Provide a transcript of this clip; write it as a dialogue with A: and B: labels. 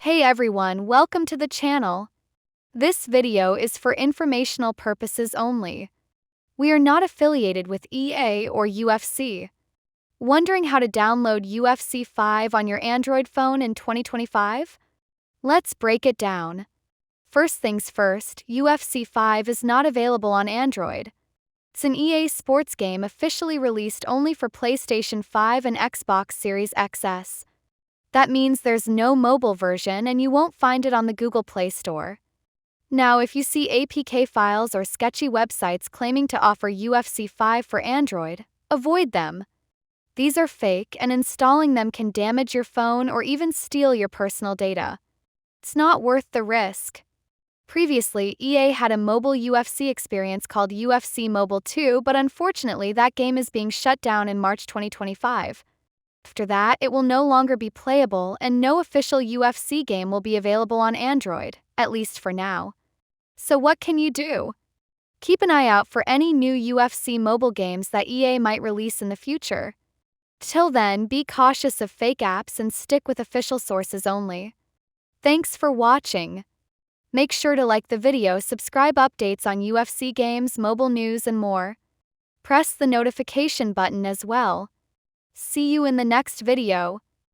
A: Hey everyone, welcome to the channel. This video is for informational purposes only. We are not affiliated with EA or UFC. Wondering how to download UFC 5 on your Android phone in 2025? Let's break it down. First things first, UFC 5 is not available on Android. It's an EA sports game officially released only for PlayStation 5 and Xbox Series XS. That means there's no mobile version and you won't find it on the Google Play Store. Now, if you see APK files or sketchy websites claiming to offer UFC 5 for Android, avoid them. These are fake, and installing them can damage your phone or even steal your personal data. It's not worth the risk. Previously, EA had a mobile UFC experience called UFC Mobile 2, but unfortunately that game is being shut down in March 2025. After that, it will no longer be playable and no official UFC game will be available on Android, at least for now. So what can you do? Keep an eye out for any new UFC mobile games that EA might release in the future. Till then, be cautious of fake apps and stick with official sources only. Thanks for watching. Make sure to like the video, subscribe updates on UFC games, mobile news, and more. Press the notification button as well. See you in the next video.